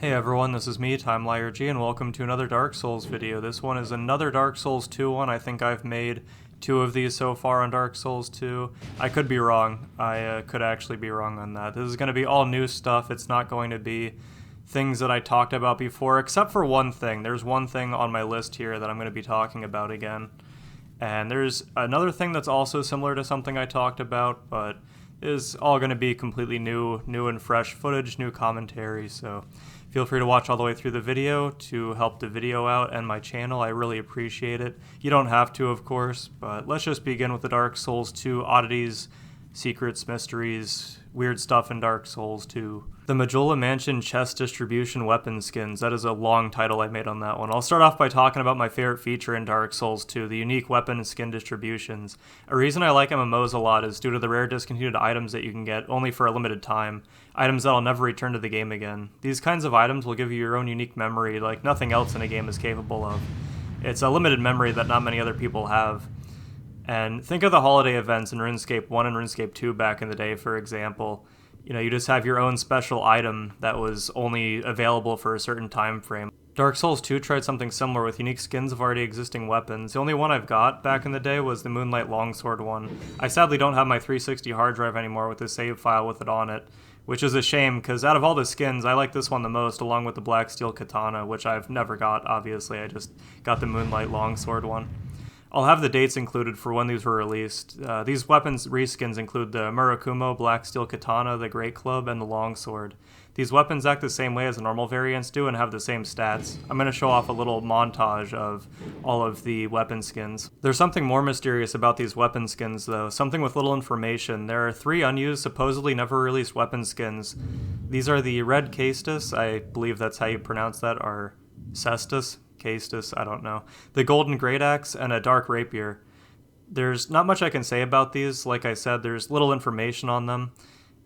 Hey everyone, this is me, TimeLiarG, and welcome to another Dark Souls video. This one is another Dark Souls 2 one. I think I've made 2 of these so far on Dark Souls 2. I could be wrong. I could actually be wrong on that. This is going to be all new stuff. It's not going to be things that I talked about before, except for one thing. There's one thing on my list here that I'm going to be talking about again. And there's another thing that's also similar to something I talked about, but is all going to be completely new and fresh footage, new commentary, so feel free to watch all the way through the video to help the video out and my channel. I really appreciate it. You don't have to, of course, but let's just begin with the Dark Souls 2 oddities, secrets, mysteries, weird stuff in Dark Souls 2. The Majula Mansion Chest Distribution Weapon Skins. That is a long title I made on that one. I'll start off by talking about my favorite feature in Dark Souls 2, the unique weapon and skin distributions. A reason I like MMOs a lot is due to the rare discontinued items that you can get only for a limited time. Items that'll never return to the game again. These kinds of items will give you your own unique memory like nothing else in a game is capable of. It's a limited memory that not many other people have. And think of the holiday events in RuneScape 1 and RuneScape 2 back in the day, for example. You know, you just have your own special item that was only available for a certain time frame. Dark Souls 2 tried something similar with unique skins of already existing weapons. The only one I've got back in the day was the Moonlight Longsword one. I sadly don't have my 360 hard drive anymore with the save file with it on it, which is a shame because out of all the skins, I like this one the most, along with the Black Steel Katana, which I've never got, obviously. I just got the Moonlight Longsword one. I'll have the dates included for when these were released. These weapons reskins include the Murakumo, Black Steel Katana, the Great Club, and the Longsword. These weapons act the same way as the normal variants do and have the same stats. I'm going to show off a little montage of all of the weapon skins. There's something more mysterious about these weapon skins though, something with little information. There are 3 unused, supposedly never released weapon skins. These are the Red Castus, I believe that's how you pronounce that, or Cestus? Castus, I don't know. The Golden Great Axe, and a Dark Rapier. There's not much I can say about these. Like I said, there's little information on them,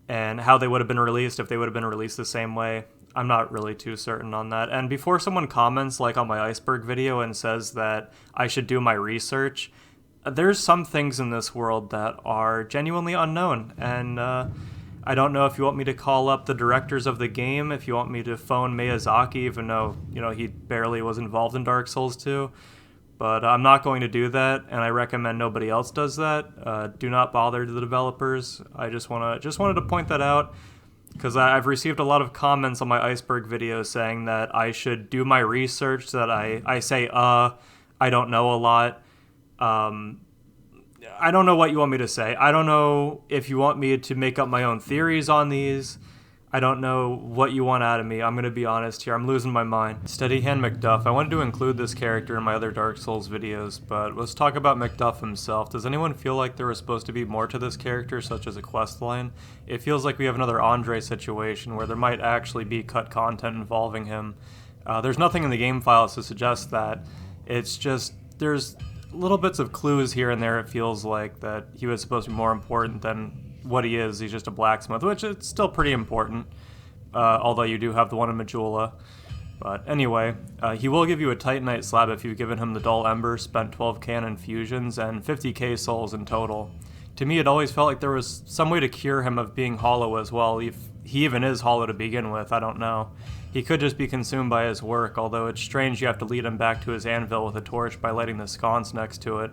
and how they would have been released if they would have been released the same way. I'm not really too certain on that. And before someone comments, like on my iceberg video, and says that I should do my research, there's some things in this world that are genuinely unknown, and I don't know if you want me to call up the directors of the game, if you want me to phone Miyazaki, even though, you know, he barely was involved in Dark Souls 2. But I'm not going to do that, and I recommend nobody else does that. Do not bother the developers. I just wanted to point that out, because I've received a lot of comments on my iceberg video saying that I should do my research, that I say, I don't know a lot. I don't know what you want me to say. I don't know if you want me to make up my own theories on these. I don't know what you want out of me. I'm going to be honest here. I'm losing my mind. Steady Hand McDuff. I wanted to include this character in my other Dark Souls videos, but let's talk about McDuff himself. Does anyone feel like there was supposed to be more to this character, such as a quest line? It feels like we have another Andre situation where there might actually be cut content involving him. There's nothing in the game files to suggest that. It's just, there's little bits of clues here and there. It feels like that he was supposed to be more important than what he is. He's just a blacksmith, which is still pretty important, although you do have the one in Majula. But anyway, he will give you a Titanite slab if you've given him the Dull Ember, spent 12k on infusions, and 50k souls in total. To me, it always felt like there was some way to cure him of being hollow as well. If he even is hollow to begin with, I don't know. He could just be consumed by his work, although it's strange you have to lead him back to his anvil with a torch by lighting the sconce next to it.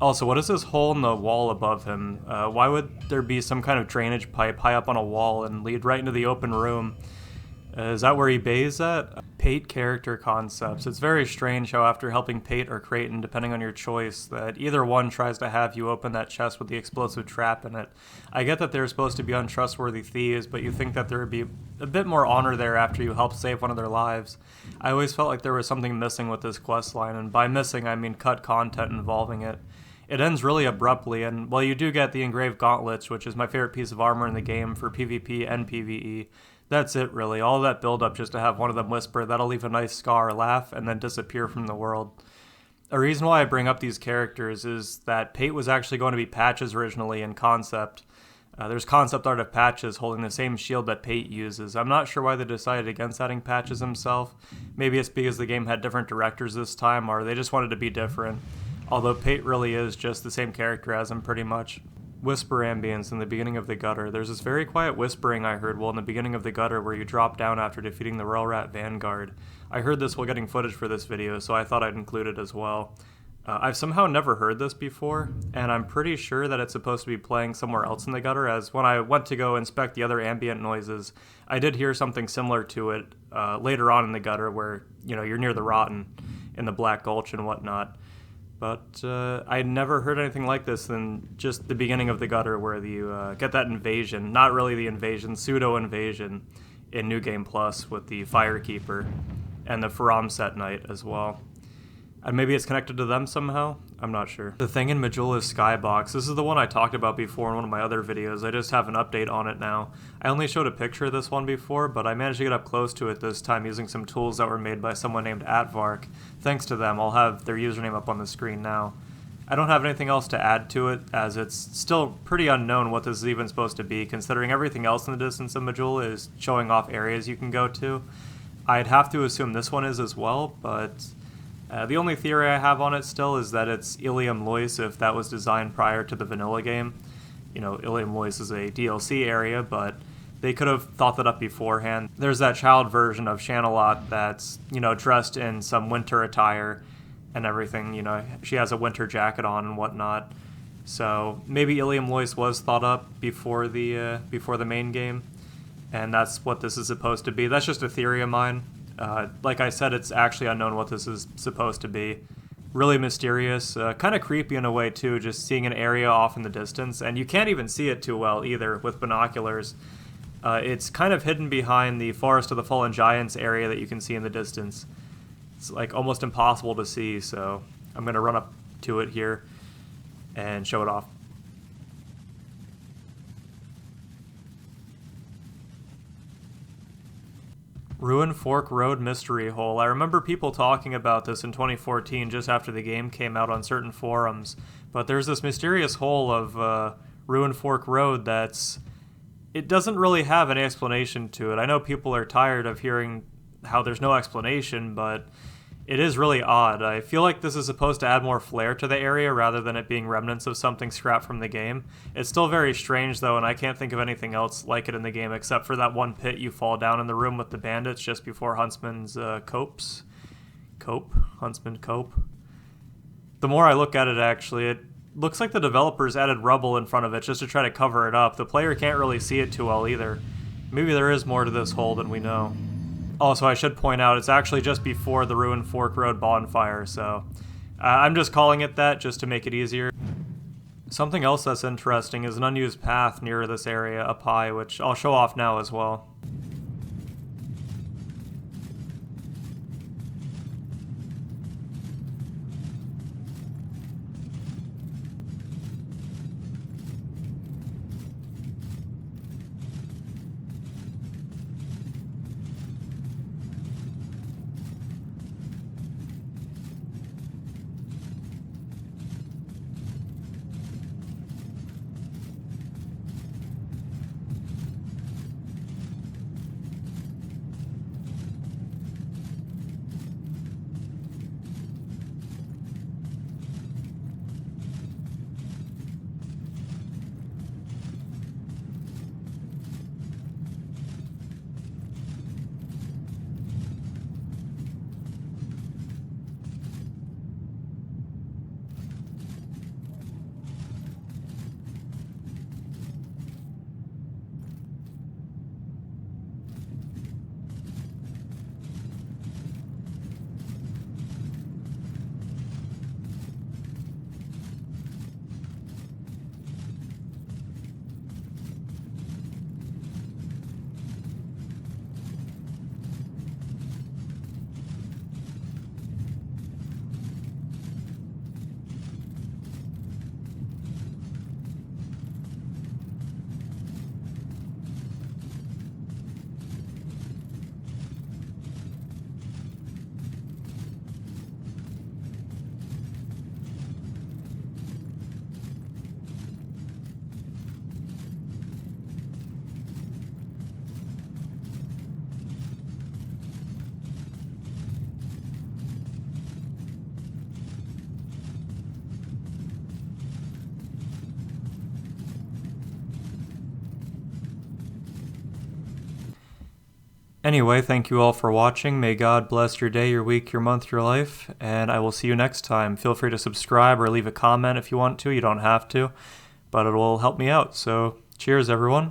Also, what is this hole in the wall above him? Why would there be some kind of drainage pipe high up on a wall and lead right into the open room? Is that where he bathes at? Pate character concepts. It's very strange how after helping Pate or Creighton, depending on your choice, that either one tries to have you open that chest with the explosive trap in it. I get that they're supposed to be untrustworthy thieves, but you think that there would be a bit more honor there after you help save one of their lives. I always felt like there was something missing with this questline, and by missing I mean cut content involving it. It ends really abruptly, and while you do get the Engraved Gauntlets, which is my favorite piece of armor in the game for PvP and PvE, that's it really. All that build-up just to have one of them whisper, "That'll leave a nice scar," laugh, and then disappear from the world. A reason why I bring up these characters is that Pate was actually going to be Patches originally in concept. There's concept art of Patches holding the same shield that Pate uses. I'm not sure why they decided against adding Patches himself. Maybe it's because the game had different directors this time, or they just wanted to be different. Although Pate really is just the same character as him pretty much. whisper ambience in the beginning of the gutter. There's this very quiet whispering I heard while in the beginning of the gutter where you drop down after defeating the Royal Rat Vanguard. I heard this while getting footage for this video, so I thought I'd include it as well. I've somehow never heard this before, and I'm pretty sure that it's supposed to be playing somewhere else in the gutter, as when I went to go inspect the other ambient noises, I did hear something similar to it later on in the gutter where, you know, you're near the Rotten in the Black Gulch and whatnot. But I never heard anything like this in just the beginning of the gutter where you get that invasion, not really the invasion, pseudo-invasion in New Game Plus with the Firekeeper and the Faram Set Knight as well. And maybe it's connected to them somehow? I'm not sure. The thing in Majula's Skybox, this is the one I talked about before in one of my other videos. I just have an update on it now. I only showed a picture of this one before, but I managed to get up close to it this time using some tools that were made by someone named Atvark. Thanks to them, I'll have their username up on the screen now. I don't have anything else to add to it, as it's still pretty unknown what this is even supposed to be, considering everything else in the distance of Majula is showing off areas you can go to. I'd have to assume this one is as well, but the only theory I have on it still is that it's Ilium Lois if that was designed prior to the vanilla game. You know, Ilium Lois is a DLC area, but they could have thought that up beforehand. There's that child version of Shanalot that's, you know, dressed in some winter attire and everything. You know, she has a winter jacket on and whatnot. So maybe Ilium Lois was thought up before the main game, and that's what this is supposed to be. That's just a theory of mine. Like I said, it's actually unknown what this is supposed to be. Really mysterious, kind of creepy in a way too, just seeing an area off in the distance, and you can't even see it too well either with binoculars. It's kind of hidden behind the Forest of the Fallen Giants area that you can see in the distance. It's like almost impossible to see, so I'm going to run up to it here and show it off. Ruin Fork Road Mystery Hole. I remember people talking about this in 2014 just after the game came out on certain forums, but there's this mysterious hole of Ruin Fork Road it doesn't really have any explanation to it. I know people are tired of hearing how there's no explanation, but it is really odd. I feel like this is supposed to add more flair to the area rather than it being remnants of something scrapped from the game. It's still very strange though, and I can't think of anything else like it in the game except for that one pit you fall down in the room with the bandits just before Huntsman's Huntsman Cope. The more I look at it actually, it looks like the developers added rubble in front of it just to try to cover it up. The player can't really see it too well either. Maybe there is more to this hole than we know. Also, I should point out, it's actually just before the Ruin Fork Road bonfire, so I'm just calling it that just to make it easier. Something else that's interesting is an unused path near this area up high, which I'll show off now as well. Anyway, thank you all for watching. May God bless your day, your week, your month, your life, and I will see you next time. Feel free to subscribe or leave a comment if you want to. You don't have to, but it will help me out. So cheers, everyone.